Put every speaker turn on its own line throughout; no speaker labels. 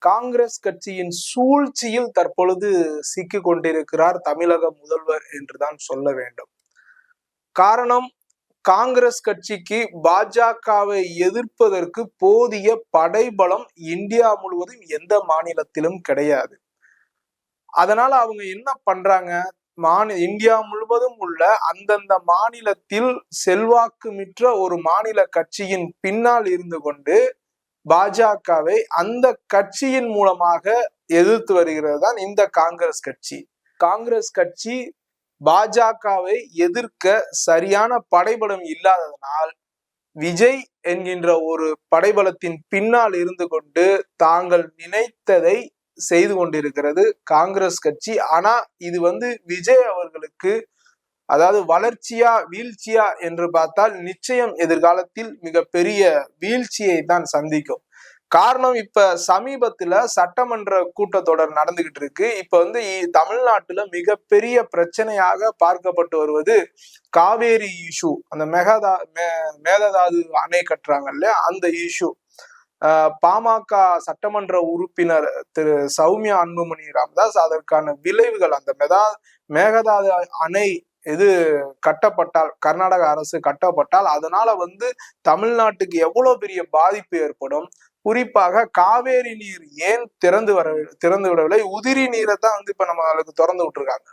காங்கிரஸ் கட்சியின் சூழ்ச்சியில் தற்பொழுது சிக்கிக் கொண்டிருக்கிறார் தமிழக முதல்வர் என்றுதான் சொல்ல வேண்டும். காரணம், காங்கிரஸ் கட்சிக்கு பாஜகவை எதிர்ப்பதற்கு போதிய படைபலம் இந்தியா முழுவதும் எந்த மாநிலத்திலும் கிடையாது. அதனால அவங்க என்ன பண்றாங்க, இந்தியா முழுவதும் உள்ள அந்தந்த மாநிலத்தில் செல்வாக்கு மிக்க ஒரு மாநில கட்சியின் பின்னால் இருந்து கொண்டு பாஜகவை அந்த கட்சியின் மூலமாக எதிர்த்து வருகிறது தான் இந்த காங்கிரஸ் கட்சி. காங்கிரஸ் கட்சி பாஜகவை எதிர்க்க சரியான படைபலம் இல்லாததனால் விஜய் என்கின்ற ஒரு படைபலத்தின் பின்னால் இருந்து கொண்டு தாங்கள் நினைத்ததை செய்து கொண்டிருக்கிறது காங்கிரஸ் கட்சி. ஆனா இது விஜய் அவர்களுக்கு, அதாவது வளர்ச்சியா வீழ்ச்சியா என்று பார்த்தால் நிச்சயம் எதிர்காலத்தில் மிகப்பெரிய வீழ்ச்சியை தான் சந்திக்கும். காரணம், இப்ப சமீபத்துல சட்டமன்ற கூட்டத்தொடர் நடந்துகிட்டு இருக்கு. இப்ப தமிழ்நாட்டுல மிகப்பெரிய பிரச்சனையாக பார்க்கப்பட்டு வருவது காவேரி இஷ்யூ. அந்த மேகதாது அணை கட்டுறாங்க இல்லையா, அந்த இஷ்யூ. பாமக சட்டமன்ற உறுப்பினர் திரு சௌமியா அன்புமணி ராமதாஸ் அதற்கான விளைவுகள், அந்த மேகதாது அணை கட்டப்பட்டால், கர்நாடக அரசு கட்டப்பட்டால் அதனால தமிழ்நாட்டுக்கு எவ்வளவு பெரிய பாதிப்பு ஏற்படும், குறிப்பாக காவேரி நீர் ஏன் திறந்து விடவில்லை, உதிரி நீரை தான் இப்ப நம்மளுக்கு திறந்து விட்டுருக்காங்க.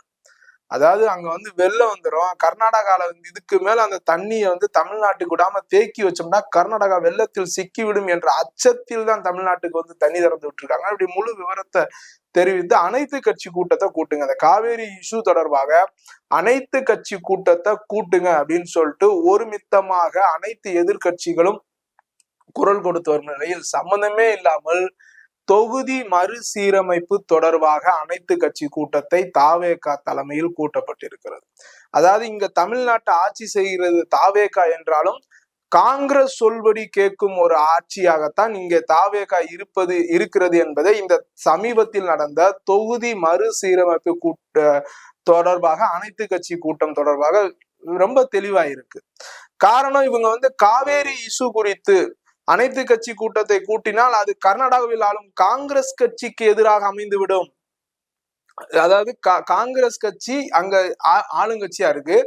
அதாவது அங்க வெள்ளம் வந்துடும், கர்நாடகால இதுக்கு மேல அந்த தண்ணியை தமிழ்நாட்டுக்கு விடாம தேக்கி வச்சோம்னா கர்நாடகா வெள்ளத்தில் சிக்கிவிடும் என்ற அச்சத்தில் தான் தமிழ்நாட்டுக்கு தண்ணி திறந்து விட்டுருக்காங்க. அப்படி முழு விவரத்தை தெரிவித்து அனைத்து கட்சி கூட்டத்தை கூட்டுங்க, அந்த காவேரி இஷ்யூ தொடர்பாக அனைத்து கட்சி கூட்டத்தை கூட்டுங்க அப்படின்னு சொல்லிட்டு ஒருமித்தமாக அனைத்து எதிர்கட்சிகளும் குரல் கொடுத்து வரும் நிலையில் சம்பந்தமே இல்லாமல் தொகுதி மறுசீரமைப்பு தொடர்பாக அனைத்து கட்சி கூட்டத்தை தாவேகா தலைமையில் கூட்டப்பட்டிருக்கிறது. அதாவது இங்க தமிழ்நாட்டை ஆட்சி செய்கிறது தாவேகா என்றாலும் காங்கிரஸ் சொல்படி கேட்கும் ஒரு ஆட்சியாகத்தான் இங்க தாவேகா இருக்கிறது என்பதை இந்த சமீபத்தில் நடந்த தொகுதி மறுசீரமைப்பு தொடர்பாக அனைத்து கட்சி கூட்டம் தொடர்பாக ரொம்ப தெளிவாயிருக்கு. காரணம், இவங்க காவேரி இஷ்யூ குறித்து அனைத்து கட்சி கூட்டத்தை கூட்டினால் அது கர்நாடகாவில் ஆளும் காங்கிரஸ் கட்சிக்கு எதிராக அமைந்துவிடும். அதாவது காங்கிரஸ் கட்சி அங்க ஆளுங்கட்சியா இருக்கு,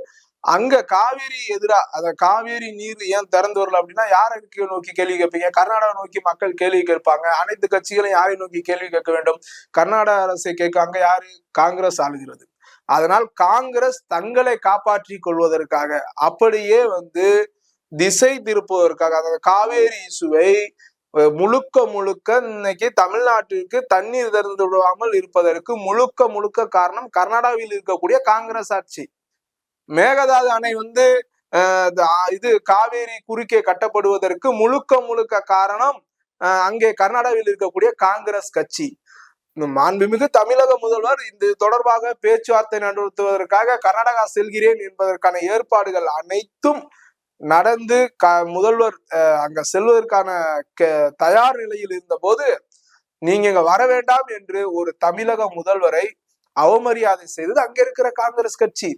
அங்க காவேரி எதிராக, காவேரி நீர் ஏன் திறந்து வரல அப்படின்னா யாரை நோக்கி கேள்வி கேட்பீங்க? கர்நாடகா நோக்கி மக்கள் கேள்வி கேட்பாங்க. அனைத்து கட்சிகளும் யாரை நோக்கி கேள்வி கேட்க வேண்டும்? கர்நாடக அரசை கேட்காங்க. யாரு? காங்கிரஸ் ஆளுகிறது. அதனால் காங்கிரஸ் தங்களை காப்பாற்றி கொள்வதற்காக, அப்படியே திசை திருப்புவதற்காக, அந்த காவேரி இசுவை முழுக்க இன்னைக்கு தமிழ்நாட்டிற்கு தண்ணீர் திறந்து விடாமல் இருப்பதற்கு முழுக்க காரணம் கர்நாடகாவில் இருக்கக்கூடிய காங்கிரஸ் ஆட்சி. மேகதாது அணை காவேரி குறுக்கே கட்டப்படுவதற்கு முழுக்க காரணம் அங்கே கர்நாடகாவில் இருக்கக்கூடிய காங்கிரஸ் கட்சி. மாண்புமிகு தமிழக முதல்வர் இந்த தொடர்பாக பேச்சுவார்த்தை நடத்துவதற்காக கர்நாடகா செல்கிறேன் என்பதற்கான ஏற்பாடுகள் அனைத்தும் நடந்து முதல்வர் அங்க செல்வதற்கான தயார் நிலையில் இருந்த போது நீங்க இங்க வர வேண்டாம் என்று ஒரு தமிழக முதல்வரை அவமரியாதை செய்தது அங்க இருக்கிற காங்கிரஸ் கட்சி.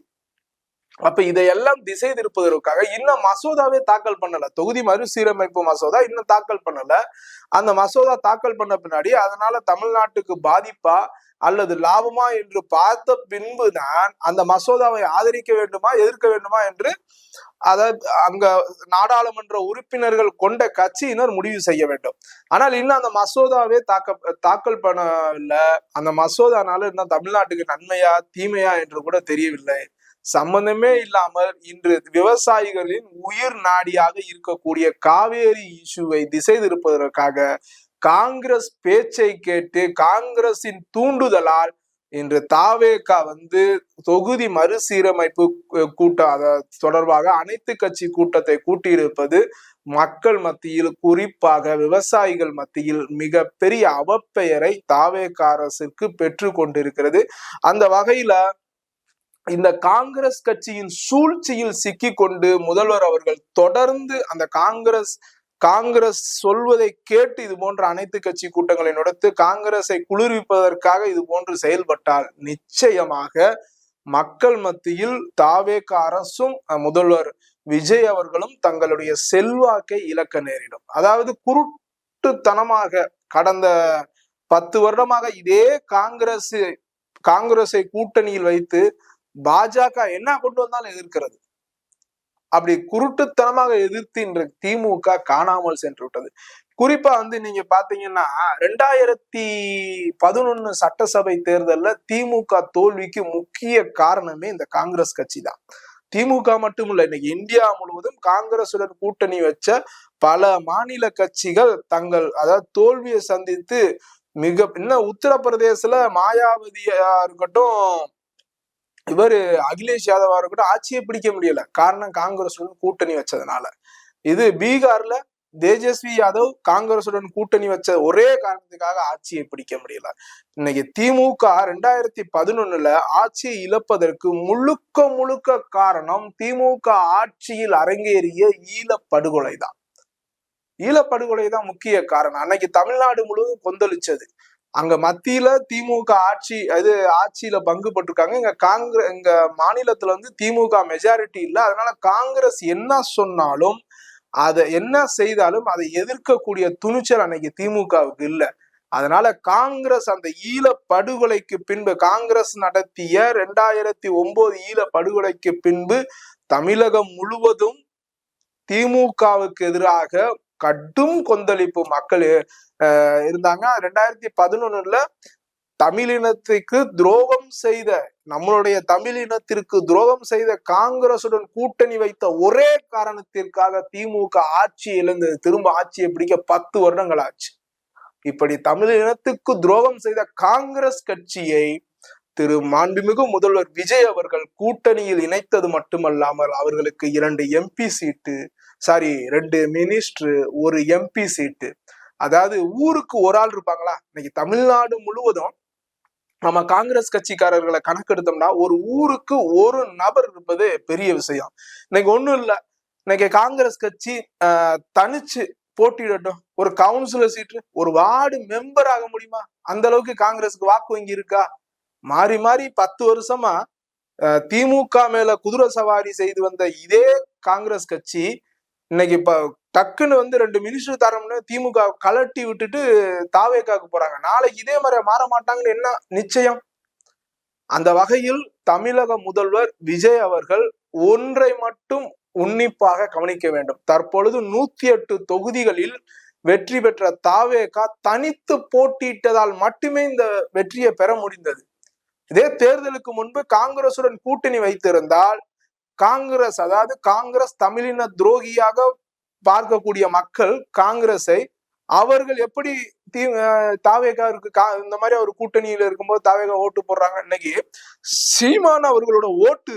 அப்ப இதையெல்லாம் திசை திருப்பதற்காக இன்னும் மசோதாவே தாக்கல் பண்ணல, தொகுதி மறுசீரமைப்பு மசோதா இன்னும் தாக்கல் பண்ணல. அந்த மசோதா தாக்கல் பண்ண பின்னாடி அதனால தமிழ்நாட்டுக்கு பாதிப்பா அல்லது லாபமா என்று பார்த்த பின்புதான் அந்த மசோதாவை ஆதரிக்க வேண்டுமா எதிர்க்க வேண்டுமா என்று அங்க நாடாளுமன்ற உறுப்பினர்கள் கொண்ட கட்சியினர் முடிவு செய்ய வேண்டும். ஆனால் இன்னும் அந்த மசோதாவே தாக்கல் பண்ணல. அந்த மசோதானால இன்னும் தமிழ்நாட்டுக்கு நன்மையா தீமையா என்று கூட தெரியவில்லை. சம்பந்தமே இல்லாமல் இன்று விவசாயிகளின் உயிர் நாடியாக இருக்கக்கூடிய காவேரி இஷ்யூவை திசை திருப்பதற்காக காங்கிரஸ் பேச்சை கேட்டு காங்கிரசின் தூண்டுதலால் இன்று தாவேகா தொகுதி மறுசீரமைப்பு கூட்டம் தொடர்பாக அனைத்து கட்சி கூட்டத்தை கூட்டியிருப்பது மக்கள் மத்தியில், குறிப்பாக விவசாயிகள் மத்தியில் மிக பெரிய அவப்பெயரை தாவேகா அரசுக்கு பெற்று கொண்டிருக்கிறது. அந்த வகையில இந்த காங்கிரஸ் கட்சியின் சூழ்ச்சியில் சிக்கி கொண்டு முதல்வர் அவர்கள் தொடர்ந்து அந்த காங்கிரஸ் சொல்வதை கேட்டு இது போன்ற அனைத்து கட்சி கூட்டங்களை நடத்தி காங்கிரஸை குளிர்விப்பதற்காக இது போன்று செயல்பட்டால் நிச்சயமாக மக்கள் மத்தியில் தாவேக அரசும் முதல்வர் விஜய் அவர்களும் தங்களுடைய செல்வாக்கை இழக்க நேரிடும். அதாவது குருட்டுத்தனமாக கடந்த 10 வருடமாக இதே காங்கிரஸை கூட்டணியில் வைத்து பாஜக என்ன கொண்டு வந்தாலும் எதிர்க்கிறது. அப்படி குருட்டுத்தனமாக எதிர்த்து இன்று திமுக காணாமல் சென்று விட்டது. குறிப்பா நீங்க பாத்தீங்கன்னா 2011 சட்டசபை தேர்தல்ல திமுக தோல்விக்கு முக்கிய காரணமே இந்த காங்கிரஸ் கட்சி தான். திமுக மட்டுமில்ல, இன்னைக்கு இந்தியா முழுவதும் காங்கிரசுடன் கூட்டணி வச்ச பல மாநில கட்சிகள் அதாவது தோல்வியை சந்தித்து இன்னும் உத்தரப்பிரதேசல மாயாவதியா இருக்கட்டும், இவரு அகிலேஷ் யாதவா இருக்கட்டும், ஆட்சியை பிடிக்க முடியல. காரணம் காங்கிரசுடன் கூட்டணி வச்சதுனால. இது பீகார்ல தேஜஸ்வி யாதவ் காங்கிரசுடன் கூட்டணி வச்ச ஒரே காரணத்துக்காக ஆட்சியை பிடிக்க முடியல. இன்னைக்கு திமுக 2011 ஆட்சியை இழப்பதற்கு முழுக்க காரணம் திமுக ஆட்சியில் அரங்கேறிய ஈழப்படுகொலை தான். ஈழப்படுகொலை தான் முக்கிய காரணம். அன்னைக்கு தமிழ்நாடு முழுவதும் கொந்தளிச்சது. அங்க மத்தியில திமுக ஆட்சியில பங்கு பட்டிருக்காங்க. இங்க மாநிலத்துல திமுக மெஜாரிட்டி இல்ல. அதனால காங்கிரஸ் என்ன சொன்னாலும் அதை என்ன செய்தாலும் அதை எதிர்க்கக்கூடிய துணிச்சல் அன்னைக்கு திமுகவுக்கு இல்ல. அதனால காங்கிரஸ் அந்த ஈழ படுகொலைக்கு பின்பு, காங்கிரஸ் நடத்திய 2009 ஈழ படுகொலைக்கு பின்பு தமிழகம் முழுவதும் திமுகவுக்கு எதிராக கடும் கொந்தளிப்பு மக்கள் இருந்தாங்க. 2011 தமிழினத்துக்கு துரோகம் செய்த, நம்மளுடைய தமிழினத்திற்கு துரோகம் செய்த காங்கிரசுடன் கூட்டணி வைத்த ஒரே காரணத்திற்காக திமுக ஆட்சி இழந்தது. திரும்ப ஆட்சியை பிடிக்க 10 வருடங்கள் ஆச்சு. இப்படி தமிழினத்துக்கு துரோகம் செய்த காங்கிரஸ் கட்சியை திரு மாண்புமிகு முதல்வர் விஜய் அவர்கள் கூட்டணியில் இணைத்தது மட்டுமல்லாமல் அவர்களுக்கு 2 MP சீட்டு, 2 மினிஸ்டர், 1 MP சீட்டு. அதாவது ஊருக்கு ஒரு ஆள் இருப்பாங்களா? இன்னைக்கு தமிழ்நாடு முழுவதும் நம்ம காங்கிரஸ் கட்சிக்காரர்களை கணக்கெடுத்தோம்னா ஒரு ஊருக்கு ஒரு நபர் இருப்பது பெரிய விஷயம். இன்னைக்கு ஒண்ணும் இல்லை, இன்னைக்கு காங்கிரஸ் கட்சி தனிச்சு போட்டியிடட்டும், ஒரு கவுன்சிலர் சீட்டு, ஒரு வார்டு மெம்பர் ஆக முடியுமா? அந்த அளவுக்கு காங்கிரஸுக்கு வாக்கு வங்கி இருக்கா? மாறி 10 வருஷமா திமுக மேல குதிரை சவாரி செய்து வந்த இதே காங்கிரஸ் கட்சி இன்னைக்கு இப்ப டக்குன்னு 2 மினிஸ்டர் தரம்னு திமுக கலட்டி விட்டுட்டு தாவேக்காக்கு போறாங்க. நாளைக்கு இதே மாதிரி மாற மாட்டாங்கன்னு என்ன நிச்சயம்? அந்த வகையில் தமிழக முதல்வர் விஜய் அவர்கள் ஒன்றை மட்டும் உன்னிப்பாக கவனிக்க வேண்டும். தற்பொழுது 108 தொகுதிகளில் வெற்றி பெற்ற தாவேகா தனித்து போட்டியிட்டதால் மட்டுமே இந்த வெற்றியை பெற முடிந்தது. இதே தேர்தலுக்கு முன்பு காங்கிரசுடன் கூட்டணி வைத்திருந்தால் காங்கிரஸ் தமிழின துரோகியாக பார்க்கக்கூடிய மக்கள் காங்கிரஸை அவர்கள் எப்படி தாவேகா இந்த மாதிரி ஒரு கூட்டணியில இருக்கும்போது தாவேகா ஓட்டு போடுறாங்க. இன்னைக்கு சீமான் அவர்களோட ஓட்டு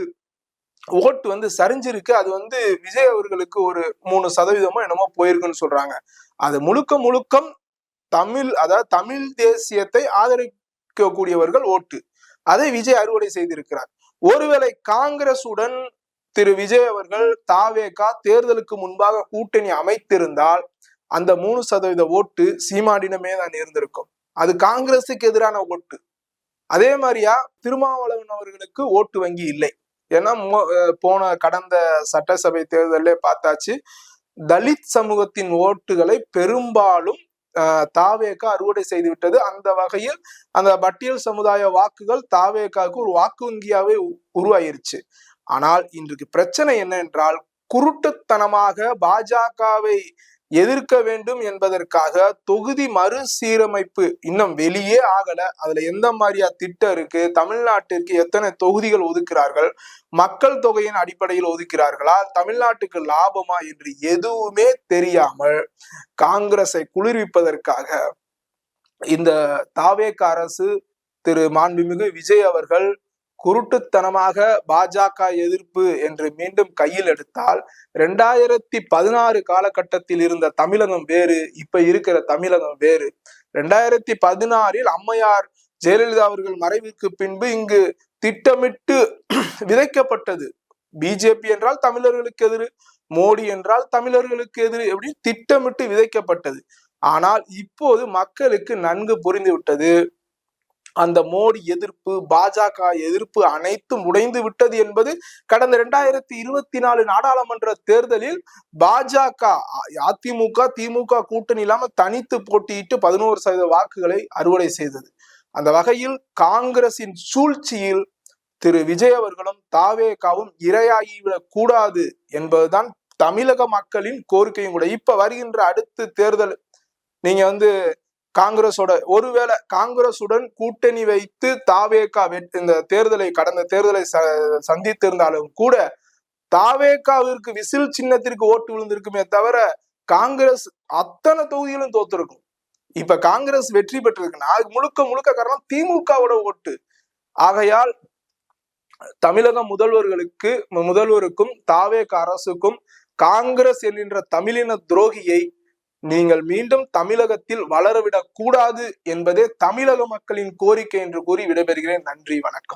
சரிஞ்சிருக்கு. அது விஜய் அவர்களுக்கு ஒரு 3% என்னமோ போயிருக்குன்னு சொல்றாங்க. அது முழுக்க தமிழ் தேசியத்தை ஆதரிக்கக்கூடியவர்கள் ஓட்டு. அதை விஜய் அறுவடை செய்திருக்கிறார். ஒருவேளை காங்கிரசுடன் திரு விஜய் அவர்கள் தாவேகா தேர்தலுக்கு முன்பாக கூட்டணி அமைத்திருந்தால் அந்த 3% ஓட்டு சீமானிடமே தான் இருந்திருக்கும். அது காங்கிரஸுக்கு எதிரான ஓட்டு. அதே மாதிரியா திருமாவளவன் அவர்களுக்கு ஓட்டு வங்கி இல்லை. ஏன்னா கடந்த சட்டசபை தேர்தலே பார்த்தாச்சு, தலித் சமூகத்தின் ஓட்டுகளை பெரும்பாலும் தாவேகா அறுவடை செய்து விட்டது. அந்த வகையில் அந்த பட்டியல் சமுதாய வாக்குகள் தாவேகாவுக்கு ஒரு வாக்கு வங்கியாவே உருவாயிருச்சு. ஆனால் இன்றைக்கு பிரச்சனை என்ன என்றால், குருட்டுத்தனமாக பாஜகவை எதிர்க்க வேண்டும் என்பதற்காக தொகுதி மறுசீரமைப்பு இன்னும் வெளியே ஆகல. அதுல எந்த மாதிரியா திட்டம் இருக்கு, தமிழ்நாட்டிற்கு எத்தனை தொகுதிகள் ஒதுக்கிறார்கள், மக்கள் தொகையின் அடிப்படையில் ஒதுக்கிறார்களா, தமிழ்நாட்டுக்கு லாபமா என்று எதுவுமே தெரியாமல் காங்கிரஸை குளிர்விப்பதற்காக இந்த தாவேக அரசு திரு மாண்புமிகு விஜய் அவர்கள் குருட்டுத்தனமாக பாஜக எதிர்ப்பு என்று மீண்டும் கையில் எடுத்தால் 2016 காலகட்டத்தில் இருந்த தமிழகம் வேறு, இப்ப இருக்கிற தமிழகம் வேறு. 2016 அம்மையார் ஜெயலலிதா அவர்கள் மறைவுக்கு பின்பு இங்கு திட்டமிட்டு விதைக்கப்பட்டது. பிஜேபி என்றால் தமிழர்களுக்கு எதிர், மோடி என்றால் தமிழர்களுக்கு எதிர், எப்படி திட்டமிட்டு விதைக்கப்பட்டது. ஆனால் இப்போது மக்களுக்கு நன்கு புரிந்து விட்டது, அந்த மோடி எதிர்ப்பு, பாஜக எதிர்ப்பு அனைத்தும் உடைந்து விட்டது என்பது கடந்த 2024 நாடாளுமன்ற தேர்தலில் பாஜக, அதிமுக, திமுக கூட்டணி இல்லாம தனித்து போட்டியிட்டு 11% வாக்குகளை அறுவடை செய்தது. அந்த வகையில் காங்கிரசின் சூழ்ச்சியில் திரு விஜய் அவர்களும் தாவேகாவும் இரையாகிவிடக் கூடாது என்பதுதான் தமிழக மக்களின் கோரிக்கையும் கூட. இப்ப வருகின்ற அடுத்த தேர்தல் நீங்க காங்கிரஸோட ஒருவேளை காங்கிரசுடன் கூட்டணி வைத்து தாவேகா இந்த தேர்தலை கடந்த தேர்தலை சந்தித்திருந்தாலும் கூட தாவேகாவிற்கு விசில் சின்னத்திற்கு ஓட்டு விழுந்திருக்குமே தவிர காங்கிரஸ் அத்தனை தொகுதிகளும் தோத்திருக்கும். இப்ப காங்கிரஸ் வெற்றி பெற்றிருக்குன்னா முழுக்க முழுக்க காரணம் திமுகவோட ஓட்டு. ஆகையால் தமிழக முதல்வருக்கும் தாவேக அரசுக்கும் காங்கிரஸ் என்கின்ற தமிழின துரோகியை நீங்கள் மீண்டும் தமிழகத்தில் வளரவிடக் கூடாது என்பதே தமிழக மக்களின் கோரிக்கை என்று கூறி விடைபெறுகிறேன். நன்றி, வணக்கம்.